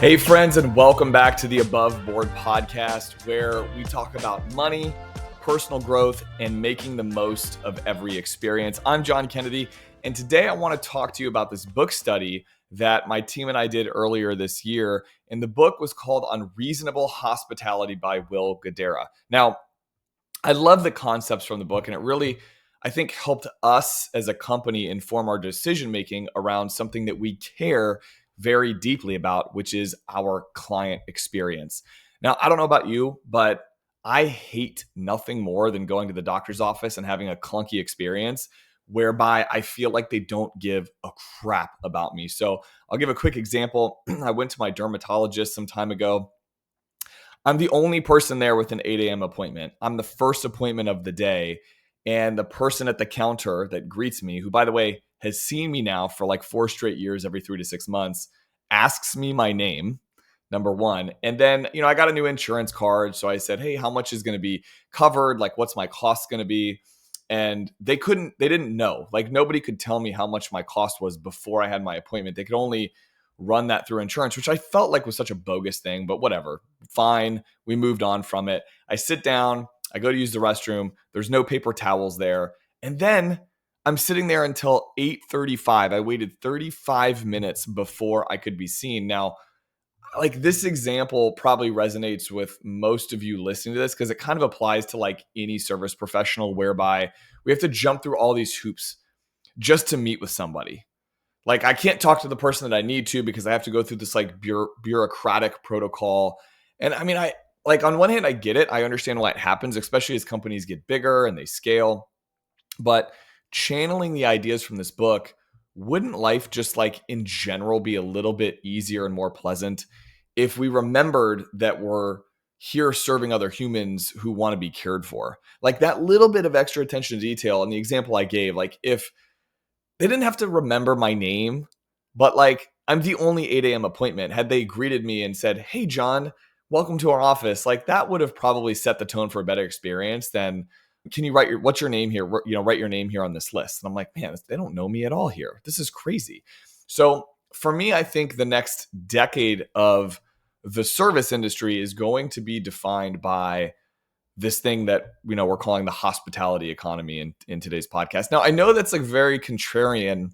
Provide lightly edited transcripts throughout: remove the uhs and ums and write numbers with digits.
Hey friends, and welcome back to the Above Board podcast, where we talk about money, personal growth, and making the most of every experience. I'm John Kennedy, and today I want to talk to you about this book study that my team and I did earlier this year. And the book was called Unreasonable Hospitality by Will Guidara. Now, I love the concepts from the book, and it really, I think, helped us as a company inform our decision making around something that we care very deeply about, which is our client experience. Now, I don't know about you, but I hate nothing more than going to the doctor's office and having a clunky experience whereby I feel like they don't give a crap about me. So I'll give a quick example. I went to my dermatologist some time ago. I'm the only person there with an 8 a.m. appointment. I'm the first appointment of the day. And the person at the counter that greets me, who, by the way, has seen me now for like 4 straight years, every 3 to 6 months, asks me my name, number one. And then, I got a new insurance card. So I said, hey, how much is going to be covered? Like, what's my cost going to be? And they didn't know. Like, nobody could tell me how much my cost was before I had my appointment. They could only run that through insurance, which I felt like was such a bogus thing, but whatever. Fine. We moved on from it. I sit down, I go to use the restroom. There's no paper towels there. And then I'm sitting there until 8:35. I waited 35 minutes before I could be seen. Now, like, this example probably resonates with most of you listening to this because it kind of applies to like any service professional whereby we have to jump through all these hoops just to meet with somebody. Like, I can't talk to the person that I need to because I have to go through this like bureaucratic protocol. And I mean, I like, on one hand, I get it. I understand why it happens, especially as companies get bigger and they scale. But channeling the ideas from this book, wouldn't life just like in general be a little bit easier and more pleasant if we remembered that we're here serving other humans who want to be cared for? Like, that little bit of extra attention to detail. And the example I gave, like, if they didn't have to remember my name, but like, I'm the only 8 a.m. appointment. Had they greeted me and said, hey, John, welcome to our office, like, that would have probably set the tone for a better experience than, can you what's your name here? Write your name here on this list. And I'm like, man, they don't know me at all here. This is crazy. So for me, I think the next decade of the service industry is going to be defined by this thing that we're calling the hospitality economy in today's podcast. Now, I know that's like very contrarian,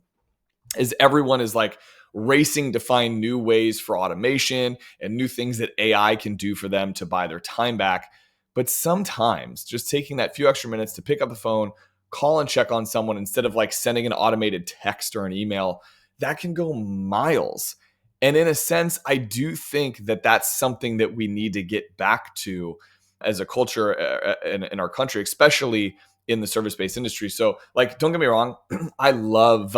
as everyone is like racing to find new ways for automation and new things that AI can do for them to buy their time back. But sometimes just taking that few extra minutes to pick up the phone, call and check on someone instead of like sending an automated text or an email, that can go miles. And in a sense, I do think that that's something that we need to get back to as a culture in our country, especially in the service-based industry. So, like, don't get me wrong, I love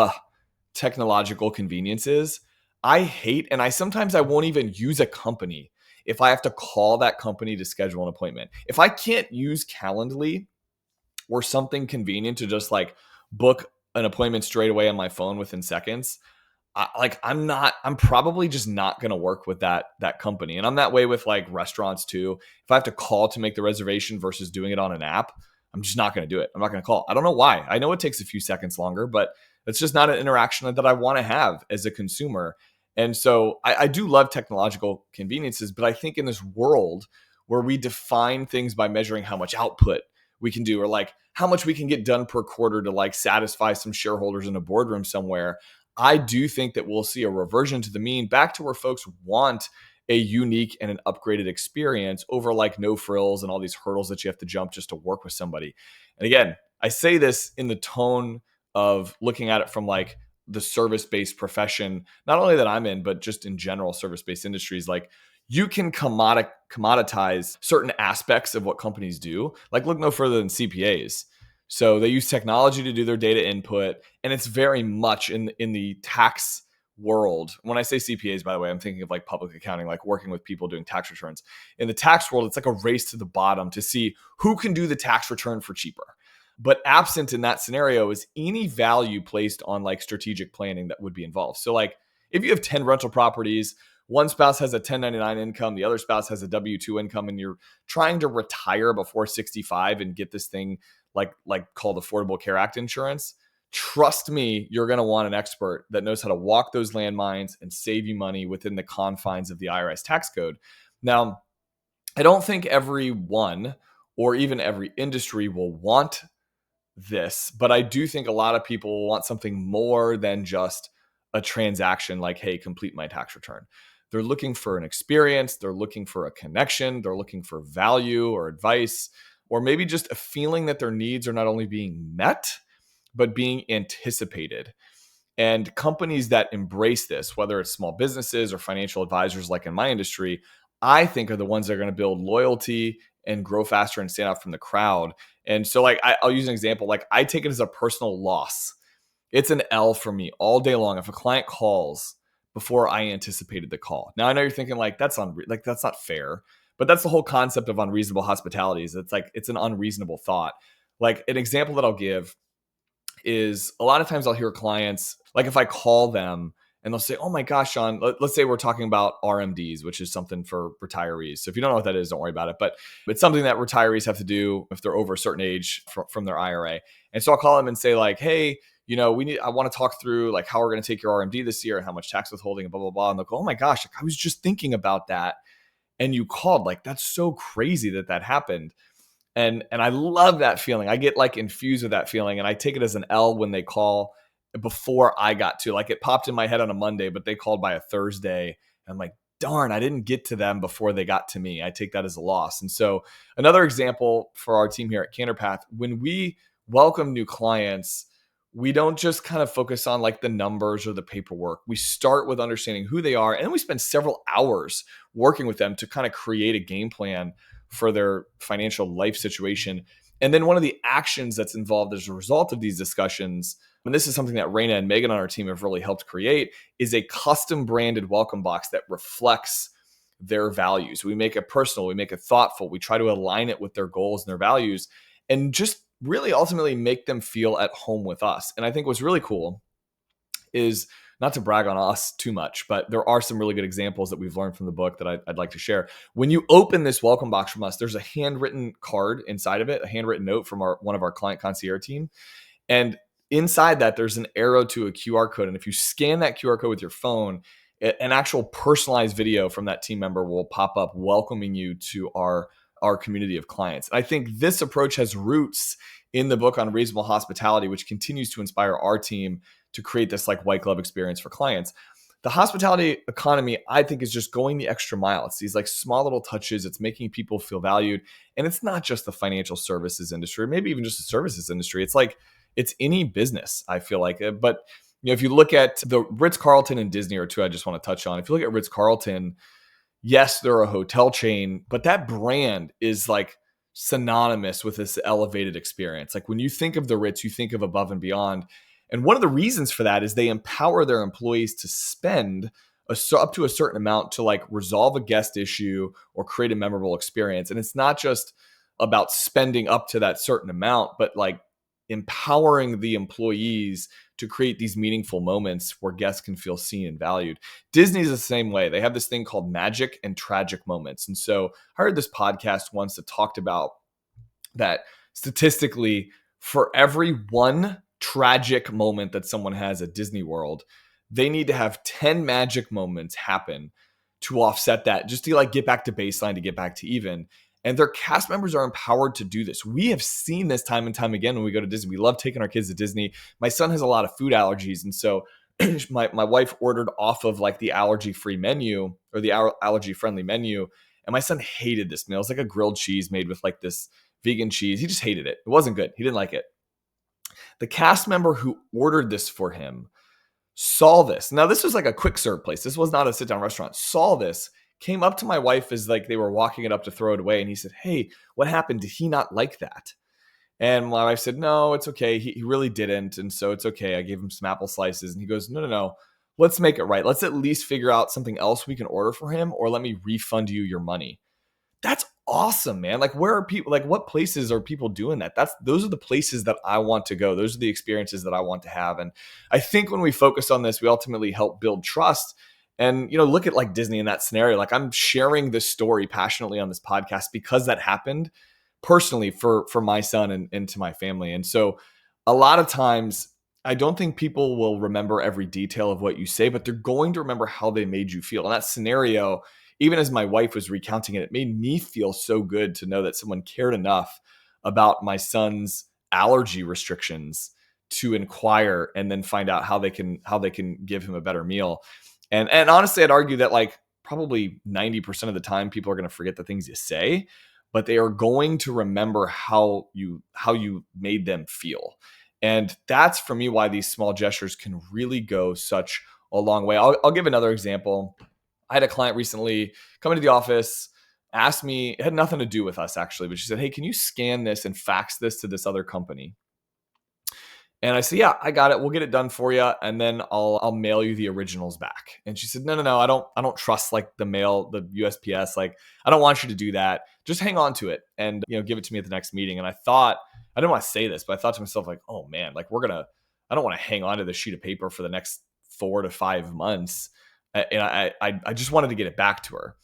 technological conveniences. I hate, and sometimes I won't even use a company if I have to call that company to schedule an appointment. If I can't use Calendly or something convenient to just like book an appointment straight away on my phone within seconds, I'm probably just not going to work with that company. And I'm that way with like restaurants too. If I have to call to make the reservation versus doing it on an app, I'm just not going to do it. I'm not going to call. I don't know why. I know it takes a few seconds longer, but it's just not an interaction that I want to have as a consumer. And so I do love technological conveniences, but I think in this world where we define things by measuring how much output we can do, or like how much we can get done per quarter to like satisfy some shareholders in a boardroom somewhere, I do think that we'll see a reversion to the mean, back to where folks want a unique and an upgraded experience over like no frills and all these hurdles that you have to jump just to work with somebody. And again, I say this in the tone of looking at it from like the service-based profession, not only that I'm in, but just in general service-based industries. Like, you can commoditize certain aspects of what companies do. Like, look no further than CPAs. So they use technology to do their data input, and it's very much in the tax world. When I say CPAs, by the way, I'm thinking of like public accounting, like working with people doing tax returns. In the tax world, it's like a race to the bottom to see who can do the tax return for cheaper. But absent in that scenario is any value placed on like strategic planning that would be involved. So like, if you have 10 rental properties, one spouse has a 1099 income, the other spouse has a W-2 income, and you're trying to retire before 65 and get this thing like called Affordable Care Act insurance, trust me, you're going to want an expert that knows how to walk those landmines and save you money within the confines of the IRS tax code. Now, I don't think everyone or even every industry will want this, but I do think a lot of people want something more than just a transaction like, hey, complete my tax return. They're looking for an experience, they're looking for a connection, they're looking for value or advice, or maybe just a feeling that their needs are not only being met, but being anticipated. And companies that embrace this, whether it's small businesses or financial advisors like in my industry, I think are the ones that are going to build loyalty and grow faster and stand out from the crowd. And so, like, I'll use an example. Like, I take it as a personal loss. It's an L for me all day long if a client calls before I anticipated the call. Now, I know you're thinking like that's not fair, but that's the whole concept of unreasonable hospitality. Is it's like it's an unreasonable thought. Like an example that I'll give is a lot of times I'll hear clients, like if I call them and they'll say, oh my gosh, Sean, let's say we're talking about RMDs, which is something for retirees. So if you don't know what that is, don't worry about it. But it's something that retirees have to do if they're over a certain age from their IRA. And so I'll call them and say like, hey, I want to talk through like how we're going to take your RMD this year and how much tax withholding and blah, blah, blah. And they'll go, oh my gosh, I was just thinking about that. And you called, like, that's so crazy that happened. And I love that feeling. I get like infused with that feeling, and I take it as an L when they call before I got to. Like, it popped in my head on a Monday, but they called by a Thursday. And I'm like, darn, I didn't get to them before they got to me. I take that as a loss. And so another example for our team here at CandorPath, when we welcome new clients, we don't just kind of focus on like the numbers or the paperwork. We start with understanding who they are, and then we spend several hours working with them to kind of create a game plan for their financial life situation. And then one of the actions that's involved as a result of these discussions, and this is something that Raina and Megan on our team have really helped create, is a custom branded welcome box that reflects their values. We make it personal, we make it thoughtful, we try to align it with their goals and their values, and just really ultimately make them feel at home with us. And I think what's really cool is, not to brag on us too much, but there are some really good examples that we've learned from the book that I'd like to share. When you open this welcome box from us, there's a handwritten card inside of it, a handwritten note from one of our client concierge team. And inside that, there's an arrow to a QR code. And if you scan that QR code with your phone, an actual personalized video from that team member will pop up welcoming you to our community of clients. And I think this approach has roots in the book Unreasonable Hospitality, which continues to inspire our team to create this like white glove experience for clients. The hospitality economy, I think, is just going the extra mile. It's these like small little touches. It's making people feel valued. And it's not just the financial services industry, or maybe even just the services industry. It's like, it's any business, I feel like. But if you look at the Ritz, Carlton, and Disney are two I just want to touch on. If you look at Ritz, Carlton, yes, they're a hotel chain, but that brand is like synonymous with this elevated experience. Like when you think of the Ritz, you think of above and beyond. And one of the reasons for that is they empower their employees to spend up to a certain amount to like resolve a guest issue or create a memorable experience. And it's not just about spending up to that certain amount, but like empowering the employees to create these meaningful moments where guests can feel seen and valued. Disney's the same way. They have this thing called magic and tragic moments. And so I heard this podcast once that talked about that statistically, for every one tragic moment that someone has at Disney World, they need to have 10 magic moments happen to offset that, just to like get back to baseline, to get back to even. And their cast members are empowered to do this. We have seen this time and time again when we go to Disney. We love taking our kids to Disney. My son has a lot of food allergies. And so my wife ordered off of like the allergy-free menu or the allergy-friendly menu. And my son hated this meal. It was like a grilled cheese made with like this vegan cheese. He just hated it. It wasn't good. He didn't like it. The cast member who ordered this for him saw this. Now, this was like a quick serve place. This was not a sit-down restaurant. Saw this, came up to my wife as like they were walking it up to throw it away. And he said, hey, what happened? Did he not like that? And my wife said, no, it's okay. He really didn't. And so it's okay. I gave him some apple slices. And he goes, no. Let's make it right. Let's at least figure out something else we can order for him, or let me refund you your money. That's awesome, man. Like, where are people, like what places are people doing that? Those are the places that I want to go. Those are the experiences that I want to have. And I think when we focus on this, we ultimately help build trust. And, look at like Disney in that scenario. Like, I'm sharing this story passionately on this podcast because that happened personally for my son and to my family. And so a lot of times I don't think people will remember every detail of what you say, but they're going to remember how they made you feel. In that scenario, even as my wife was recounting it, it made me feel so good to know that someone cared enough about my son's allergy restrictions to inquire and then find out how they can give him a better meal. And honestly, I'd argue that like probably 90% of the time people are going to forget the things you say, but they are going to remember how you made them feel. And that's for me why these small gestures can really go such a long way. I'll give another example. I had a client recently come into the office, asked me, it had nothing to do with us actually, but she said, "Hey, can you scan this and fax this to this other company?" And I said, "Yeah, I got it. We'll get it done for you, and then I'll mail you the originals back." And she said, "No, I don't trust like the mail, the USPS. Like, I don't want you to do that. Just hang on to it and give it to me at the next meeting." And I thought, I didn't want to say this, but I thought to myself, like, oh man, like I don't want to hang on to this sheet of paper for the next 4 to 5 months. And I just wanted to get it back to her.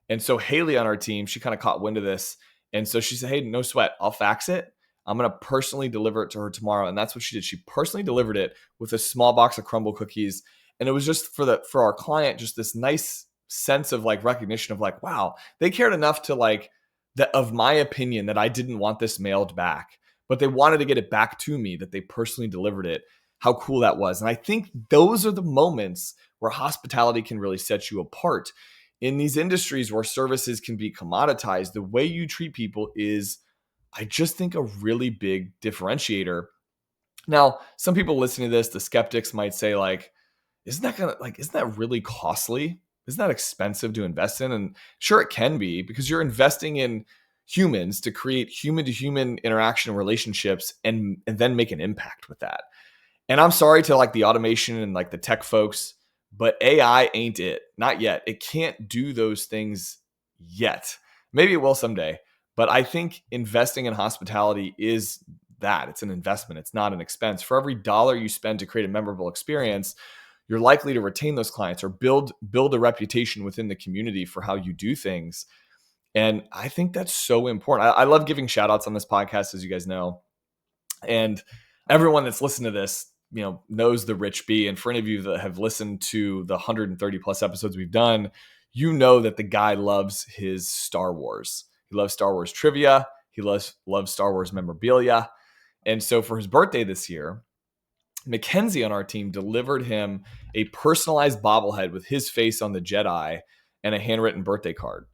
And so Haley on our team, she kind of caught wind of this. And so she said, "Hey, no sweat. I'll fax it. I'm going to personally deliver it to her tomorrow." And that's what she did. She personally delivered it with a small box of crumble cookies. And it was just for our client, just this nice sense of like recognition of like, wow, they cared enough to like that of my opinion that I didn't want this mailed back, but they wanted to get it back to me, that they personally delivered it. How cool that was. And I think those are the moments where hospitality can really set you apart. In these industries where services can be commoditized, the way you treat people is, I just think, a really big differentiator. Now, some people listening to this, the skeptics might say like, isn't that really costly? Isn't that expensive to invest in? And sure, it can be, because you're investing in humans to create human to human interaction and relationships and then make an impact with that. And I'm sorry to like the automation and like the tech folks, but AI ain't it. Not yet. It can't do those things yet. Maybe it will someday. But I think investing in hospitality is that. It's an investment. It's not an expense. For every dollar you spend to create a memorable experience, you're likely to retain those clients or build a reputation within the community for how you do things. And I think that's so important. I love giving shout outs on this podcast, as you guys know. And everyone that's listened to this, knows the Rich B. And for any of you that have listened to the 130 plus episodes we've done, you know that the guy loves his Star Wars. He loves Star Wars trivia. He loves Star Wars memorabilia. And so for his birthday this year, Mackenzie on our team delivered him a personalized bobblehead with his face on the Jedi and a handwritten birthday card.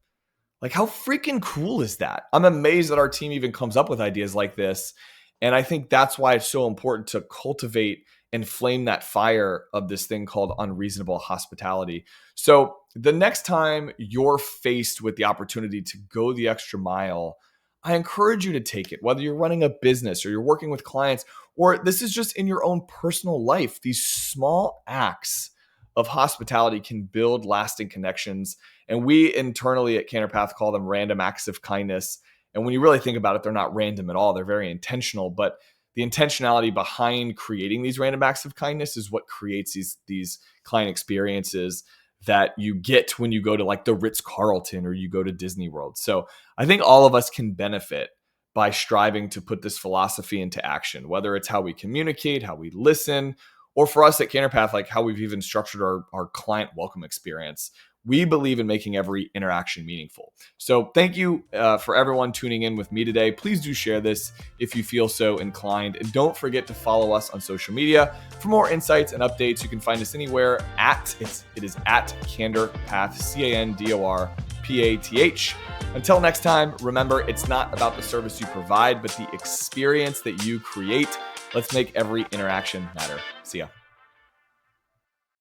Like, how freaking cool is that? I'm amazed that our team even comes up with ideas like this. And I think that's why it's so important to cultivate and flame that fire of this thing called unreasonable hospitality. So the next time you're faced with the opportunity to go the extra mile, I encourage you to take it, whether you're running a business or you're working with clients, or this is just in your own personal life. These small acts of hospitality can build lasting connections. And we internally at CandorPath call them random acts of kindness. And when you really think about it, they're not random at all. They're very intentional. But the intentionality behind creating these random acts of kindness is what creates these client experiences that you get when you go to like the Ritz Carlton or you go to Disney World. So I think all of us can benefit by striving to put this philosophy into action, whether it's how we communicate, how we listen, or for us at CandorPath, like how we've even structured our client welcome experience. We believe in making every interaction meaningful. So thank you for everyone tuning in with me today. Please do share this if you feel so inclined. And don't forget to follow us on social media for more insights and updates. You can find us anywhere it is at CandorPath, CandorPath. Until next time, remember, it's not about the service you provide, but the experience that you create. Let's make every interaction matter. See ya.